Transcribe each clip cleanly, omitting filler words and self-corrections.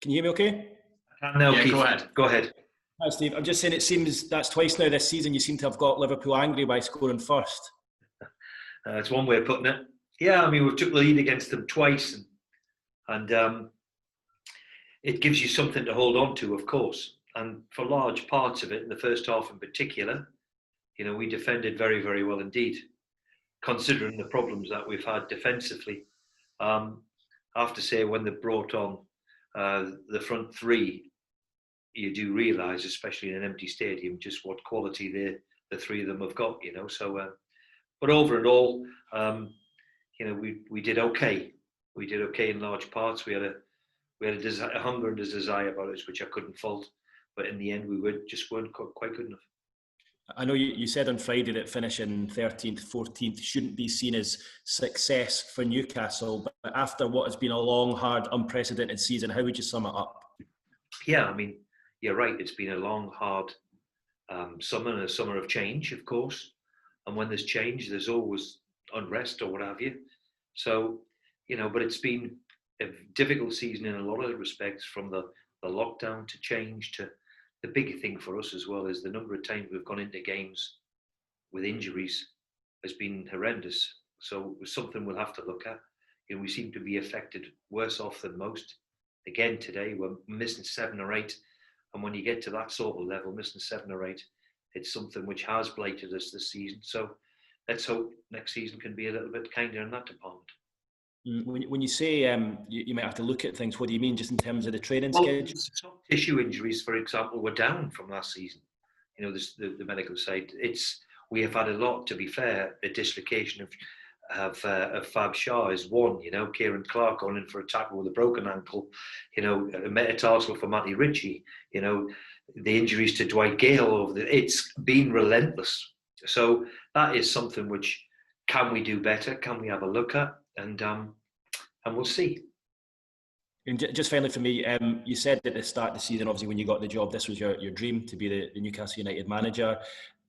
Can you hear me okay? No, yeah, Keith. Go ahead. Hi, Steve. I'm just saying it seems that's twice now this season you seem to have got Liverpool angry by scoring first. It's one way of putting it. Yeah, I mean, we took the lead against them twice, and it gives you something to hold on to, of course. And for large parts of it, in the first half in particular, we defended very, very well indeed, considering the problems that we've had defensively. I have to say, when they brought on the front three, you do realise, especially in an empty stadium, just what quality the three of them have got. So, but over and all, we did okay. We did okay in large parts. We had a hunger and a desire about us, which I couldn't fault. But in the end, we weren't quite good enough. I know you said on Friday that finishing 13th, 14th shouldn't be seen as success for Newcastle. But after what has been a long, hard, unprecedented season, how would you sum it up? Yeah, I mean, you're right. It's been a long, hard summer, and a summer of change, of course. And when there's change, there's always unrest or what have you. So, but it's been a difficult season in a lot of respects, from the lockdown to change to the big thing for us as well is the number of times we've gone into games with injuries has been horrendous. So it's something we'll have to look at. We seem to be affected worse off than most. Again, today we're missing 7 or 8. And when you get to that sort of level, missing 7 or 8, it's something which has blighted us this season. So let's hope next season can be a little bit kinder in that department. When you say you might have to look at things, what do you mean, just in terms of the training schedule? Soft tissue injuries, for example, were down from last season. The medical side. We have had a lot, to be fair. The dislocation of Fab Shah is one. Kieran Clark going in for a tackle with a broken ankle. A metatarsal for Matty Ritchie. The injuries to Dwight Gayle. It's been relentless. So that is something which, can we do better? Can we have a look at? And we'll see. And just finally for me, you said at the start of the season, obviously when you got the job, this was your dream to be the Newcastle United manager.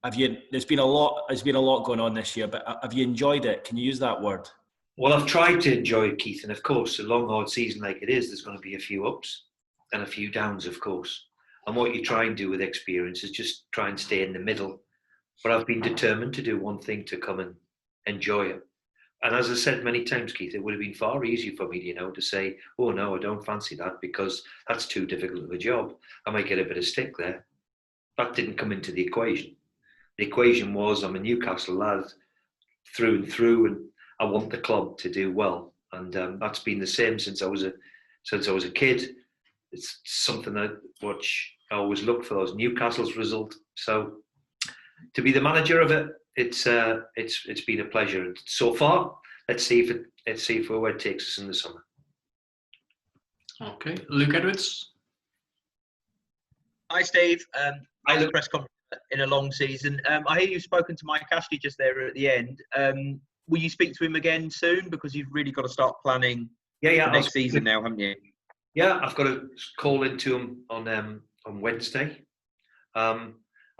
There's been a lot going on this year, but have you enjoyed it? Can you use that word? Well, I've tried to enjoy it, Keith, and of course, a long, hard season like it is, there's going to be a few ups and a few downs, of course. And what you try and do with experience is just try and stay in the middle. But I've been determined to do one thing, to come and enjoy it. And as I said many times, Keith, it would have been far easier for me, to say, oh no, I don't fancy that because that's too difficult of a job. I might get a bit of stick there. That didn't come into the equation. The equation was, I'm a Newcastle lad through and through, and I want the club to do well. And that's been the same since I was a kid. It's something that I always look for, those Newcastle's result. So to be the manager of it, it's been a pleasure so far. Let's see where it takes us in the summer. Okay, Luke Edwards. Hi, Steve. I had a press conference in a long season. I hear you've spoken to Mike Ashley just there at the end. Will you speak to him again soon? Because you've really got to start planning for next season now, haven't you? Yeah, I've got to call into him on Wednesday.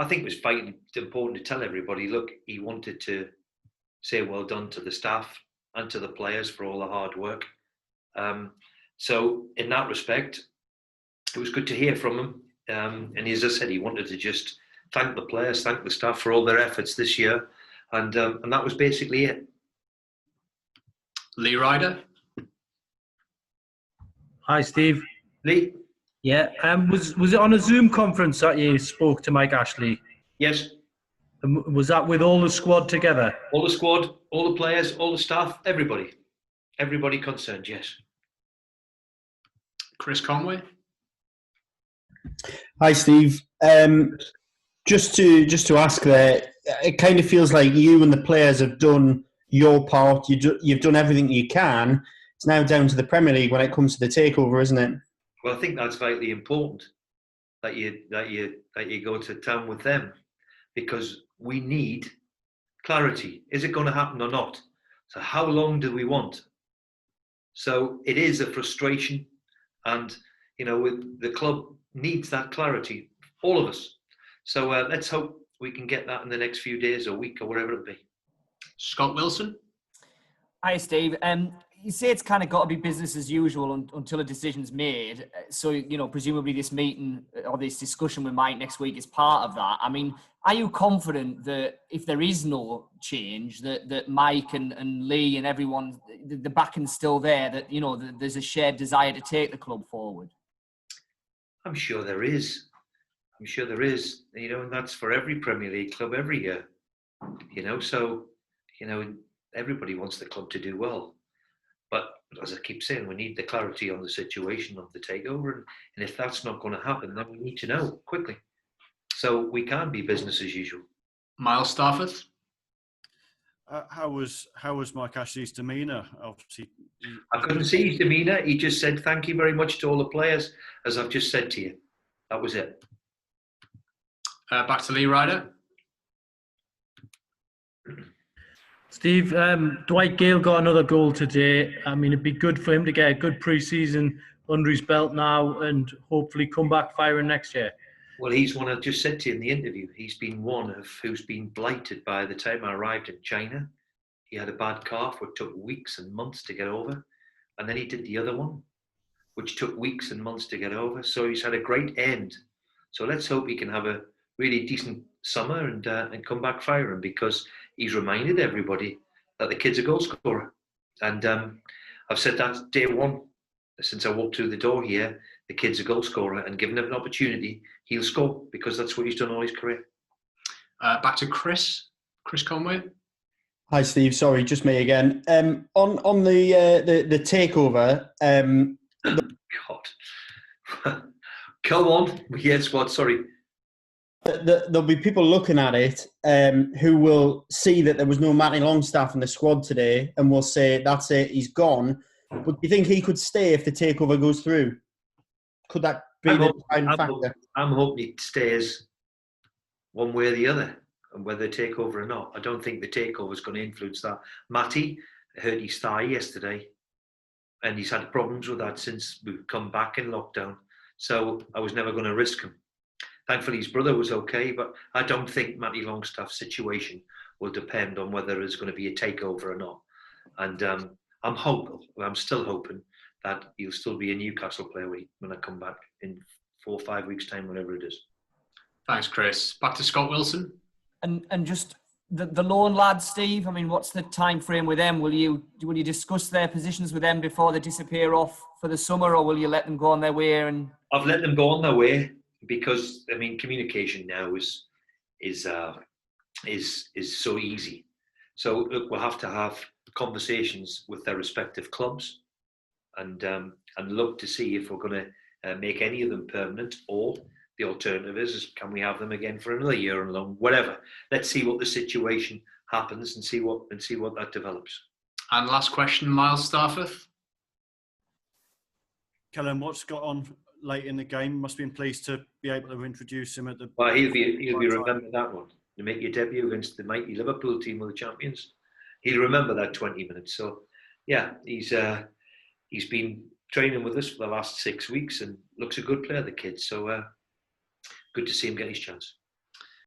I think it was vitally important to tell everybody, look, he wanted to say well done to the staff and to the players for all the hard work. So in that respect, it was good to hear from him. And as I said, he wanted to just thank the players, thank the staff for all their efforts this year. And that was basically it. Lee Ryder. Hi, Steve. Lee? Yeah, was it on a Zoom conference that you spoke to Mike Ashley? Yes. Was that with all the squad together? All the squad, all the players, all the staff, everybody. Everybody concerned, yes. Chris Conway. Hi, Steve. Just to ask there, it kind of feels like you and the players have done your part. You've done everything you can. It's now down to the Premier League when it comes to the takeover, isn't it? Well, I think that's vitally important that you go to town with them, because we need clarity. Is it going to happen or not? So how long do we want? So it is a frustration, and the club needs that clarity, all of us. So let's hope we can get that in the next few days or week or whatever it be. Scott Wilson. Hi, Steve. you say it's kind of got to be business as usual until a decision's made. So, you know, presumably this meeting or this discussion with Mike next week is part of that. I mean, are you confident that if there is no change, that Mike and Lee and everyone, the backing's still there, that, you know, there's a shared desire to take the club forward? I'm sure there is. You know, and that's for every Premier League club every year. You know, so, you know, everybody wants the club to do well. But as I keep saying, we need the clarity on the situation of the takeover. And if that's not going to happen, then we need to know quickly. So we can't be business as usual. Miles Stafford? How was Mike Ashley's demeanour? Obviously, I couldn't see his demeanour. He just said, thank you very much to all the players, as I've just said to you. That was it. Back to Lee Ryder. Steve, Dwight Gayle got another goal today. I mean, it'd be good for him to get a good pre-season under his belt now and hopefully come back firing next year. Well, he's one I just said to you in the interview. He's been one of who's been blighted by the time I arrived in China. He had a bad calf, which took weeks and months to get over. And then he did the other one, which took weeks and months to get over. So he's had a great end. So let's hope he can have a really decent summer and come back firing, because he's reminded everybody that the kid's a goal scorer. And I've said that day one, since I walked through the door here, the kid's a goal scorer, and given him an opportunity, he'll score, because that's what he's done all his career. Back to Chris Conway. Hi, Steve. Sorry, just me again. On the takeover. God. Go on. Yes, what? Sorry. There'll be people looking at it who will see that there was no Matty Longstaff in the squad today and will say, that's it, he's gone. But do you think he could stay if the takeover goes through? Could that be the deciding factor? I'm hoping he stays one way or the other, and whether they take over or not. I don't think the takeover is going to influence that. Matty hurt his thigh yesterday, and he's had problems with that since we've come back in lockdown. So I was never going to risk him. Thankfully, his brother was okay, but I don't think Matty Longstaff's situation will depend on whether there's going to be a takeover or not. And I'm still hoping that he'll still be a Newcastle player when I come back in 4 or 5 weeks' time, whatever it is. Thanks, Chris. Back to Scott Wilson. And just the loan lads, Steve. I mean, what's the time frame with them? Will you discuss their positions with them before they disappear off for the summer, or will you let them go on their way? And I've let them go on their way, because I mean, communication now is so easy. So look, we'll have to have conversations with their respective clubs, and look to see if we're going to make any of them permanent, or the alternative is can we have them again for another year and long, whatever. Let's see what the situation happens and see what that develops. And last question, Miles Stafford. Kellen, what's got on late in the game? Must have been pleased to be able to introduce him at the. Well, he'll be remembered that one. You make your debut against the mighty Liverpool team of the champions. He'll remember that 20 minutes. So, yeah, he's been training with us for the last 6 weeks and looks a good player, the kid. So, good to see him get his chance.